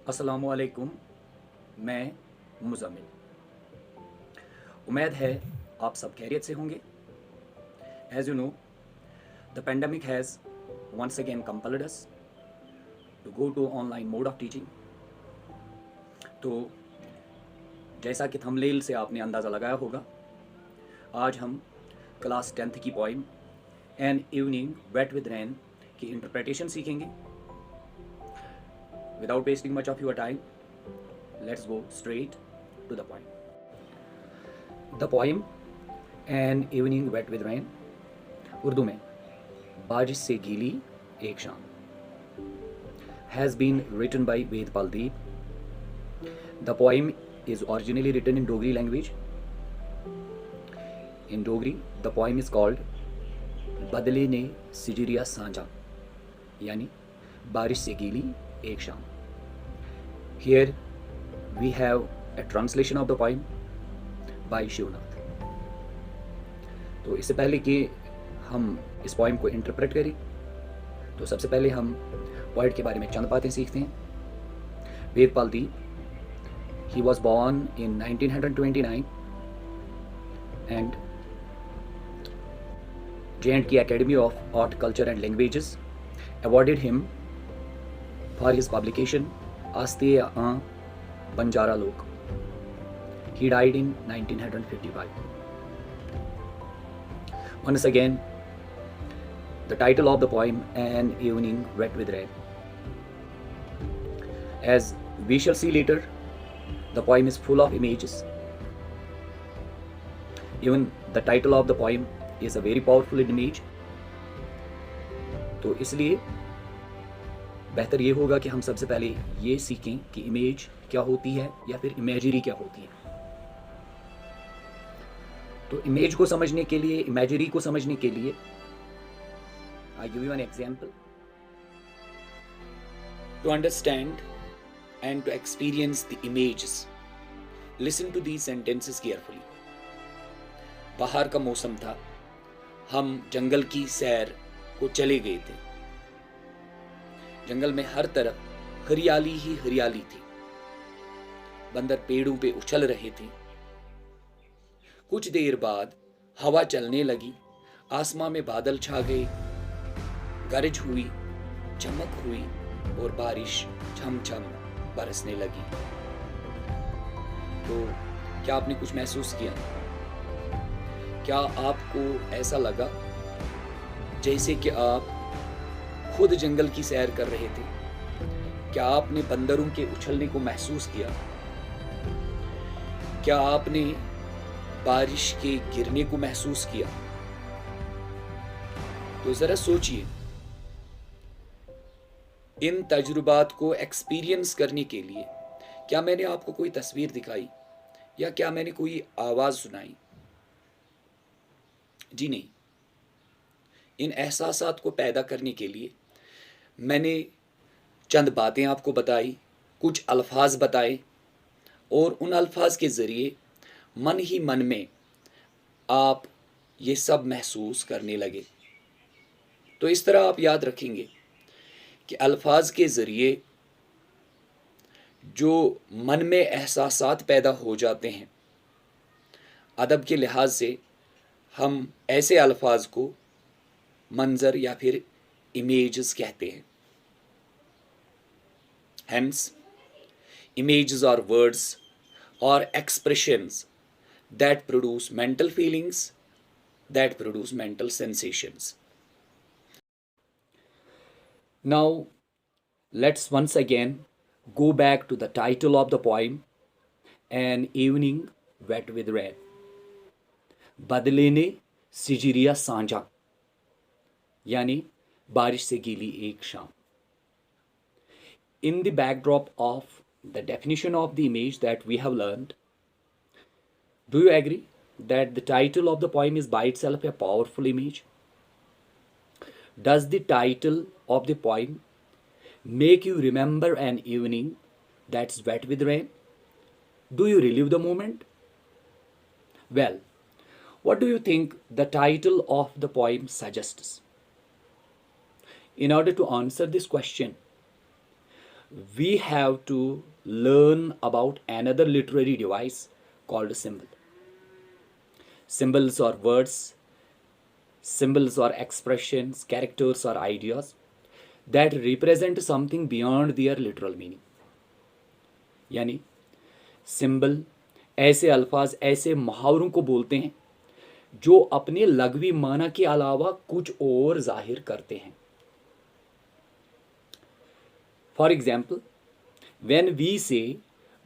अस्सलामुअलैकुम। मैं मुज़म्मिल। उम्मीद है आप सब खैरियत से होंगे। As you know, the pandemic has once again compelled us to go to online mode of teaching। तो जैसा कि थंबनेल से आपने अंदाज़ा लगाया होगा, आज हम क्लास 10th की poem an evening wet with rain की इंटरप्रिटेशन सीखेंगे। Without wasting much of your time, let's go straight to the point. The poem an evening wet with rain, Urdu में बारिश से गीली एक शाम, has been written by Vedpal Deep. The poem is originally written in Dogri language. In Dogri, the poem is called बदले ने सिजरिया सांझा, यानी बारिश से गीली एक शाम। Here we have a translation of the poem by Shivnath. तो इससे पहले कि हम इस पोइम को इंटरप्रेट करें, तो सबसे पहले हम पोइट के बारे में चंद बातें सीखते हैं। वेदपाल दीप, he was born in 1929 and J&K Academy of Art, Culture and Languages awarded him for his publication Aste-a Banjara Lok. He died in 1955. Once again, the title of the poem, An Evening Wet with Rain. As we shall see later, the poem is full of images. Even the title of the poem is a very powerful image. तो इसलिए बेहतर ये होगा कि हम सबसे पहले ये सीखें कि इमेज क्या होती है या फिर इमेजरी क्या होती है। तो इमेज को समझने के लिए, इमेजरी को समझने के लिए, I give you an example. To understand and to experience the images, listen to these sentences carefully. बाहर का मौसम था, हम जंगल की सैर को चले गए थे। जंगल में हर तरफ हरियाली ही हरियाली थी। बंदर पेड़ों पे उछल रहे थे। कुछ देर बाद हवा चलने लगी, आसमां में बादल छा गए, गरज हुई, चमक हुई और बारिश छम छम बरसने लगी। तो क्या आपने कुछ महसूस किया? क्या आपको ऐसा लगा जैसे कि आप खुद जंगल की सैर कर रहे थे? क्या आपने बंदरों के उछलने को महसूस किया? क्या आपने बारिश के गिरने को महसूस किया? तो जरा सोचिए, इन तजुर्बात को एक्सपीरियंस करने के लिए क्या मैंने आपको कोई तस्वीर दिखाई या क्या मैंने कोई आवाज सुनाई? जी नहीं। इन एहसासात को पैदा करने के लिए मैंने चंद बातें आपको बताई, कुछ अल्फाज बताए और उन अल्फाज के ज़रिए मन ही मन में आप ये सब महसूस करने लगे। तो इस तरह आप याद रखेंगे कि अल्फाज के ज़रिए जो मन में एहसासात पैदा हो जाते हैं, अदब के लिहाज से हम ऐसे अल्फाज को मंजर या फिर इमेजेस कहते हैं। Hence, images are words or expressions that produce mental feelings, that produce mental sensations. Now, let's once again go back to the title of the poem, An Evening Wet with Rain. बदले ने सिजरिया सांझा, यानी बारिश से गीली एक शाम। In the backdrop of the definition of the image that we have learned, do you agree that the title of the poem is by itself a powerful image? Does the title of the poem make you remember an evening that's wet with rain? Do you relive the moment? Well, what do you think the title of the poem suggests? In order to answer this question, we have to learn about another literary device called a symbol. Symbols are words, symbols are expressions, characters or ideas that represent something beyond their literal meaning. यानी symbol ऐसे अल्फाज, ऐसे मुहावरों को बोलते हैं जो अपने लघवी माना के अलावा कुछ और जाहिर करते हैं. For example, when we say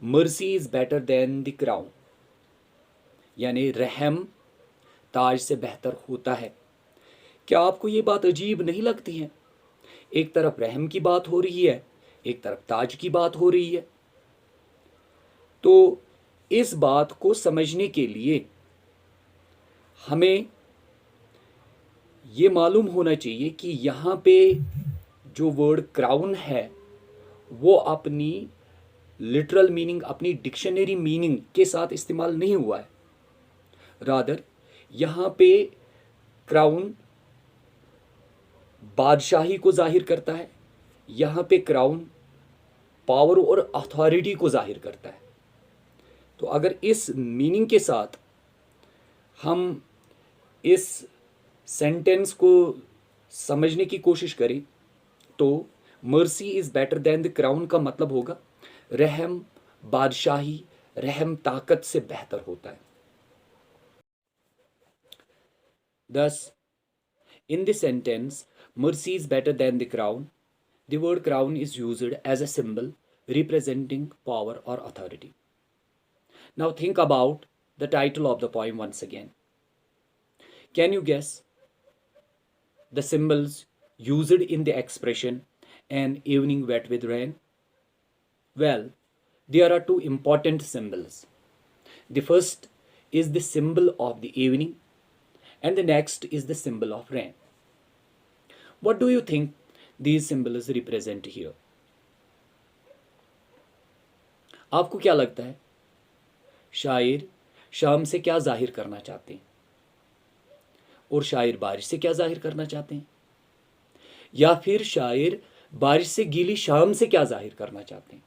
mercy is better than the crown, यानी रहम ताज से बेहतर होता है. क्या आपको ये बात अजीब नहीं लगती है? एक तरफ रहम की बात हो रही है, एक तरफ ताज की बात हो रही है. तो इस बात को समझने के लिए हमें ये मालूम होना चाहिए कि यहाँ पे जो वर्ड क्राउन है वो अपनी लिटरल मीनिंग, अपनी डिक्शनरी मीनिंग के साथ इस्तेमाल नहीं हुआ है. रादर यहाँ पे क्राउन बादशाही को जाहिर करता है, यहाँ पे क्राउन पावर और अथॉरिटी को जाहिर करता है. तो अगर इस मीनिंग के साथ हम इस सेंटेंस को समझने की कोशिश करें तो mercy is better than the crown का मतलब होगा रहम बादशाही, रहम ताकत से बेहतर होता है. Thus, in the sentence, mercy is better than the crown, the word crown is used as a symbol representing power or authority. Now think about the title of the poem once again. Can you guess the symbols used in the expression an evening wet with rain? Well, there are two important symbols. The first is the symbol of the evening and the next is the symbol of rain. What do you think these symbols represent here? आपको क्या लगता है शायर शाम से क्या जाहिर करना चाहते हैं और शायर बारिश से क्या जाहिर करना चाहते हैं, या फिर शायर बारिश से गीली शाम से क्या जाहिर करना चाहते हैं?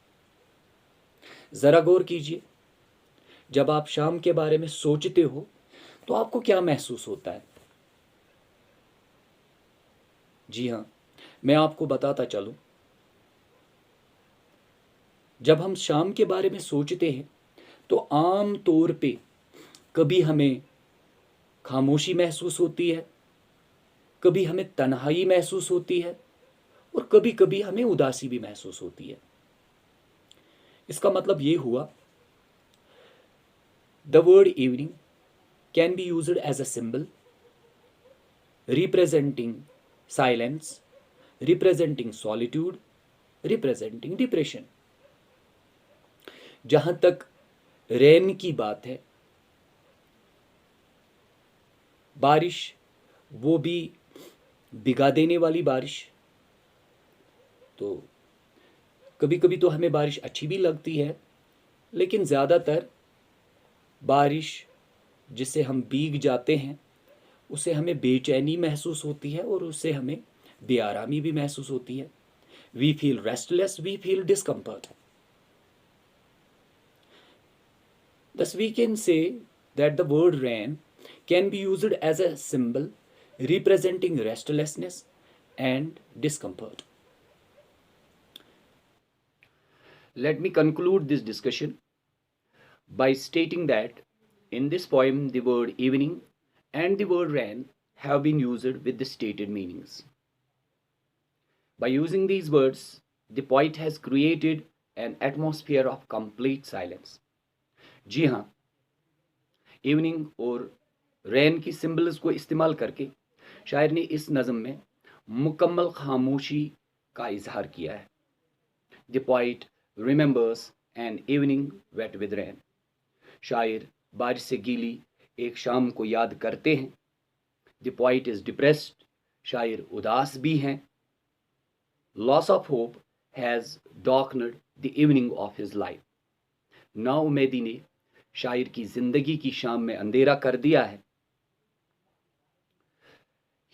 जरा गौर कीजिए. जब आप शाम के बारे में सोचते हो तो आपको क्या महसूस होता है? जी हाँ, मैं आपको बताता चलूं. जब हम शाम के बारे में सोचते हैं तो आम तौर पे कभी हमें खामोशी महसूस होती है, कभी हमें तन्हाई महसूस होती है और कभी कभी हमें उदासी भी महसूस होती है. इसका मतलब ये हुआ the word evening can be used as a symbol representing silence, representing solitude, representing depression. जहां तक रेन की बात है, बारिश, वो भी भिगा देने वाली बारिश. तो कभी कभी तो हमें बारिश अच्छी भी लगती है, लेकिन ज़्यादातर बारिश जिससे हम भीग जाते हैं उससे हमें बेचैनी महसूस होती है और उससे हमें बेआरामी भी महसूस होती है. We feel restless, we feel discomfort. Thus we can say that the word rain can be used as a symbol representing restlessness and discomfort. Let me conclude this discussion by stating that in this poem the word evening and the word rain have been used with the stated meanings. By using these words, the poet has created an atmosphere of complete silence. जी हाँ, evening और rain की symbols को इस्तेमाल करके शायर ने इस नज़म में मुकम्मल खामोशी का इजहार किया है. The poet remembers an evening wet with rain. शायर बारिश से गीली एक शाम को याद करते हैं. The poet is depressed. शायर उदास भी हैं. Loss of hope has darkened the evening of his life. नाउम्मीदी ने शायर की जिंदगी की शाम में अंधेरा कर दिया है.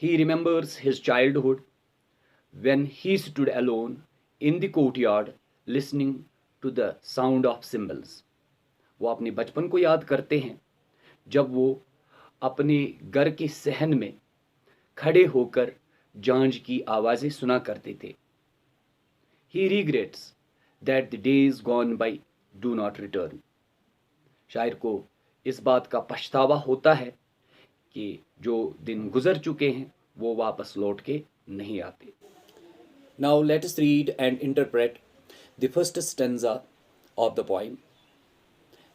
He remembers his childhood when he stood alone in the courtyard listening to the sound of cymbals. वो अपने बचपन को याद करते हैं जब वो अपने घर के सहन में खड़े होकर झांझ की आवाज़ें सुना करते थे। He regrets that the days gone by do not return. शायर को इस बात का पछतावा होता है कि जो दिन गुजर चुके हैं वो वापस लौट के नहीं आते। Now let us read and interpret the first stanza of the poem.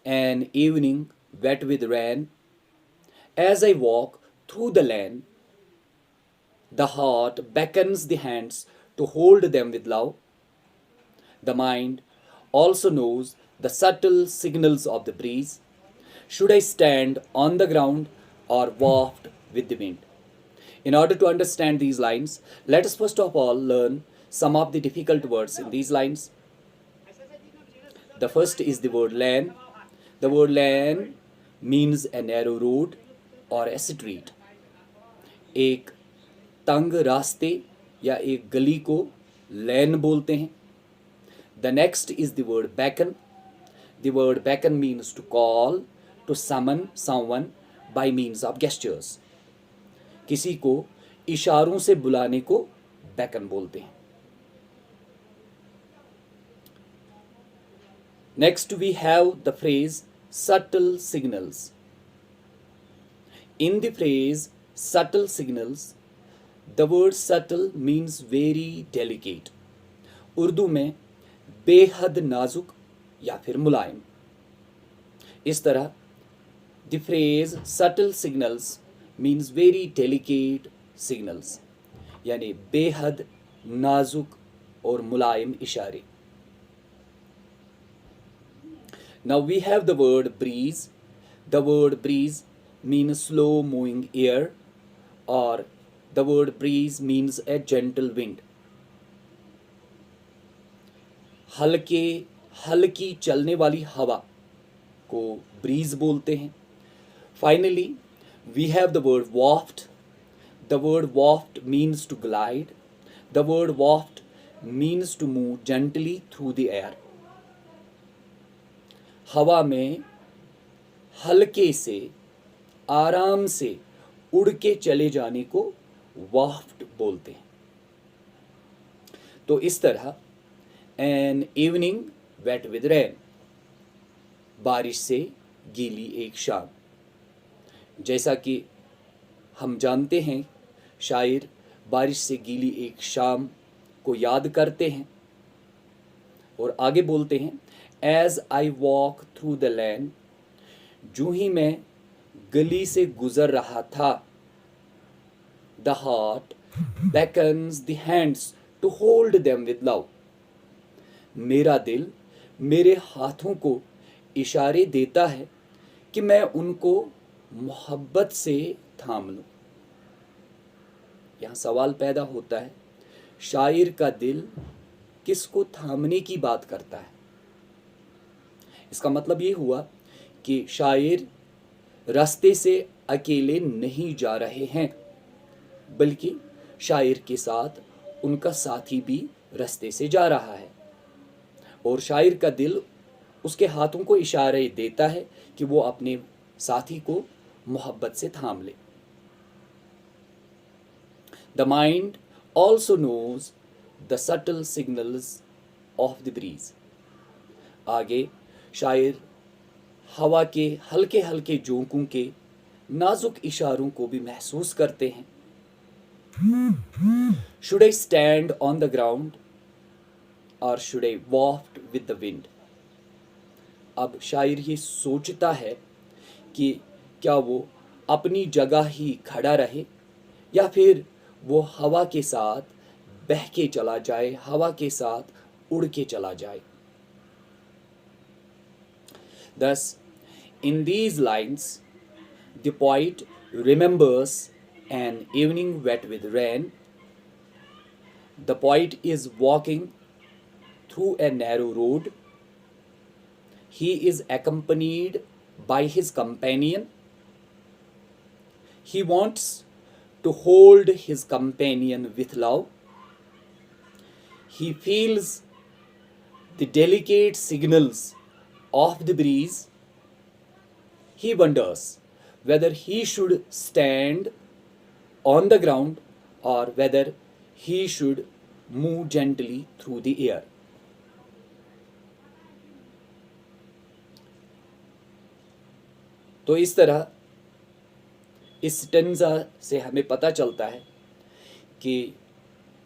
An evening wet with rain, as I walk through the lane, the heart beckons the hands to hold them with love. The mind also knows the subtle signals of the breeze. Should I stand on the ground or waft with the wind? In order to understand these lines, let us first of all learn some of the difficult words in these lines. The first is the word lane. The word lane means a narrow road or a street. एक तंग रास्ते या एक गली को lane बोलते हैं। The next is the word beckon. The word beckon means to call, to summon someone by means of gestures. किसी को इशारों से बुलाने को बैकन बोलते हैं। Next we have the phrase subtle signals. In the phrase subtle signals, The word subtle means very delicate. Urdu में बेहद नाजुक या फिर मुलायम। इस तरह the phrase subtle signals means very delicate signals, यानी बेहद नाजुक और मुलायम इशारे। Now we have the word breeze. The word breeze means slow moving air, or the word breeze means a gentle wind. हल्की चलने वाली हवा को ब्रीज बोलते हैं। Finally, we have the word waft. The word waft means to glide. The word waft means to move gently through the air. हवा में हल्के से आराम से उड़ के चले जाने को वाफ्ट बोलते हैं। तो इस तरह an evening wet with rain, बारिश से गीली एक शाम। जैसा कि हम जानते हैं, शायर बारिश से गीली एक शाम को याद करते हैं और आगे बोलते हैं, as I walk through the lane, जो ही मैं गली से गुजर रहा था, the heart beckons the hands to hold them with love. मेरा दिल मेरे हाथों को इशारे देता है कि मैं उनको मोहब्बत से थाम लूं। यहाँ सवाल पैदा होता है, शायर का दिल किसको थामने की बात करता है? इसका मतलब ये हुआ कि शायर रास्ते से अकेले नहीं जा रहे हैं, बल्कि शायर के साथ उनका साथी भी रास्ते से जा रहा है और शायर का दिल उसके हाथों को इशारे देता है कि वो अपने साथी को मोहब्बत से थाम ले। The mind also knows the subtle signals of the breeze. आगे शायर हवा के हल्के हल्के झोंकों के नाजुक इशारों को भी महसूस करते हैं। Should I stand on the ground or should I waft with the wind? अब शायर ये सोचता है कि क्या वो अपनी जगह ही खड़ा रहे या फिर वो हवा के साथ बह के चला जाए, हवा के साथ उड़ के चला जाए। Thus, in these lines, the poet remembers an evening wet with rain. The poet is walking through a narrow road. He is accompanied by his companion. He wants to hold his companion with love. He feels the delicate signals of the breeze, he wonders whether he should stand on the ground or whether he should move gently through the air. तो इस तरह इस stanza से हमें पता चलता है कि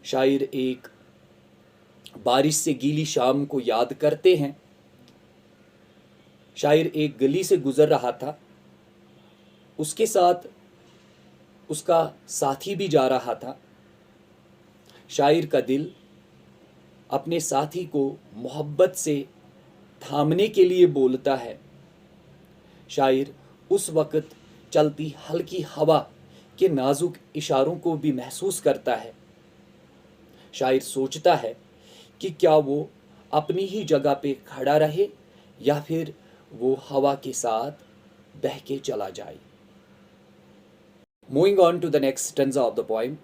शायर एक बारिश से गीली शाम को याद करते हैं। शायर एक गली से गुजर रहा था, उसके साथ उसका साथी भी जा रहा था। शायर का दिल अपने साथी को मोहब्बत से थामने के लिए बोलता है। शायर उस वक़्त चलती हल्की हवा के नाजुक इशारों को भी महसूस करता है। शायर सोचता है कि क्या वो अपनी ही जगह पे खड़ा रहे या फिर वो हवा के साथ बह के चला जाए। Moving on to the next stanza of the poem.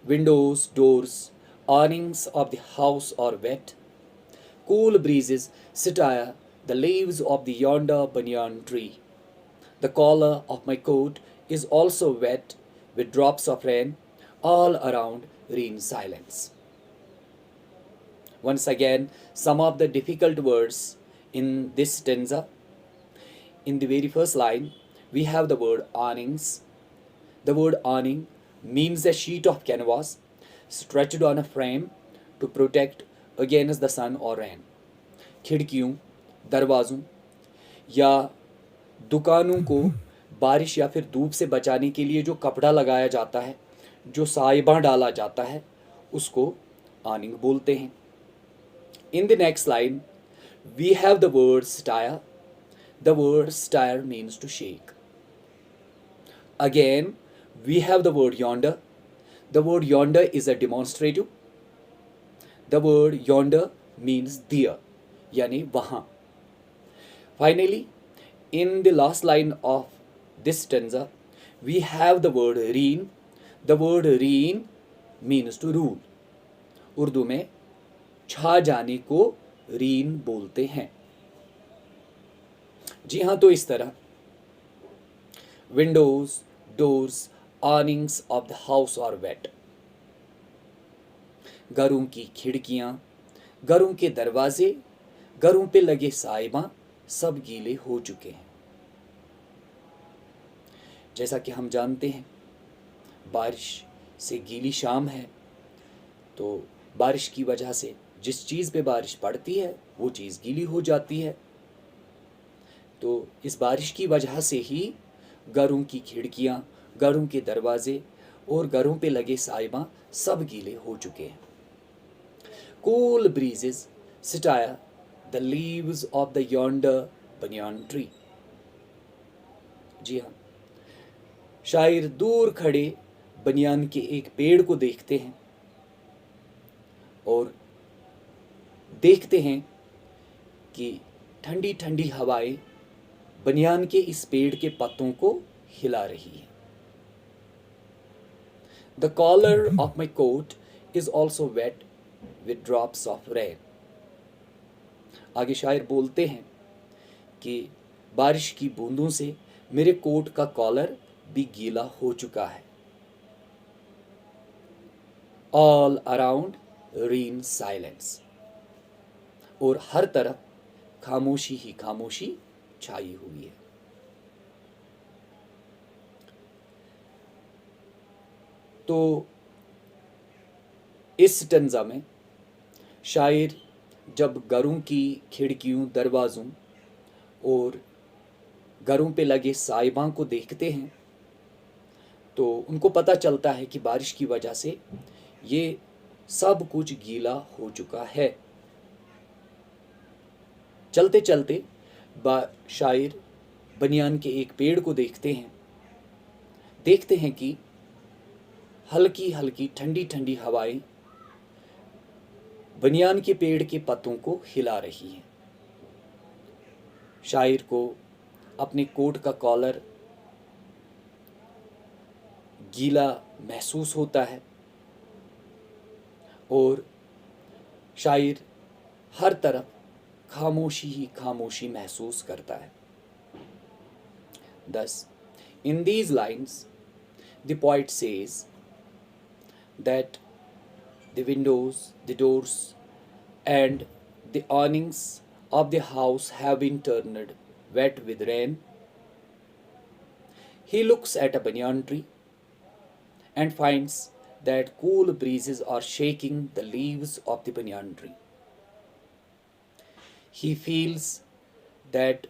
Windows, doors, awnings of the house are wet. Cool breezes stir the leaves of the yonder banyan tree. The collar of my coat is also wet with drops of rain, all around rain silence. Once again, some of the difficult words in this stanza. In the very first line, we have the word awnings. The word awning means a sheet of canvas stretched on a frame to protect against the sun or rain. खिड़कियों, दरवाज़ों या दुकानों को बारिश या फिर धूप से बचाने के लिए जो कपड़ा लगाया जाता है, जो साइबां डाला जाता है, उसको awning बोलते हैं। In the next line, we have the word stir. The word stir means to shake. Again, we have the word yonder. The word yonder is a demonstrative. The word yonder means there, यानी वहाँ. Finally, in the last line of this stanza, we have the word reen. The word reen means to rule. Urdu में छा जाने को reign बोलते हैं। जी हाँ, तो इस तरह Windows, doors, awnings of the house are wet. घरों की खिड़कियां, घरों के दरवाजे, घरों पे लगे साइबां सब गीले हो चुके हैं। जैसा कि हम जानते हैं, बारिश से गीली शाम है, तो बारिश की वजह से जिस चीज़ पे बारिश पड़ती है वो चीज़ गीली हो जाती है। तो इस बारिश की वजह से ही घरों की खिड़कियां, घरों के दरवाजे और घरों पे लगे साइबां सब गीले हो चुके हैं। Cool breezes stir the leaves of the yonder banyan tree. जी हाँ, शायर दूर खड़े बनियान के एक पेड़ को देखते हैं और देखते हैं कि ठंडी ठंडी हवाएं बनियान के इस पेड़ के पत्तों को हिला रही है। The collar of my coat is also wet with drops of rain. आगे शायर बोलते हैं कि बारिश की बूंदों से मेरे कोट का कॉलर भी गीला हो चुका है। All around rain silence. और हर तरफ खामोशी ही खामोशी छाई हुई है। तो इस स्टेंजा में शायर जब घरों की खिड़कियों, दरवाज़ों और घरों पे लगे साइबां को देखते हैं तो उनको पता चलता है कि बारिश की वजह से ये सब कुछ गीला हो चुका है। चलते चलते शायर बनियान के एक पेड़ को देखते हैं कि हल्की हल्की ठंडी ठंडी हवाएं बनियान के पेड़ के पत्तों को हिला रही हैं। शायर को अपने कोट का कॉलर गीला महसूस होता है और शायर हर तरफ खामोशी ही खामोशी महसूस करता है। Thus, in these lines, the poet says that the windows, the doors, and the awnings of the house have been turned wet with rain. He looks at a banyan tree and finds that cool breezes are shaking the leaves of the banyan tree. He feels that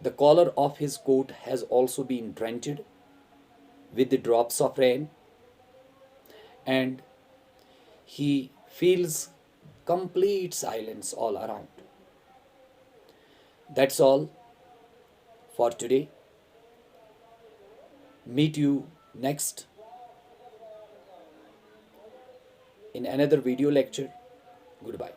the collar of his coat has also been drenched with the drops of rain, and he feels complete silence all around. That's all for today. Meet you next in another video lecture. Goodbye.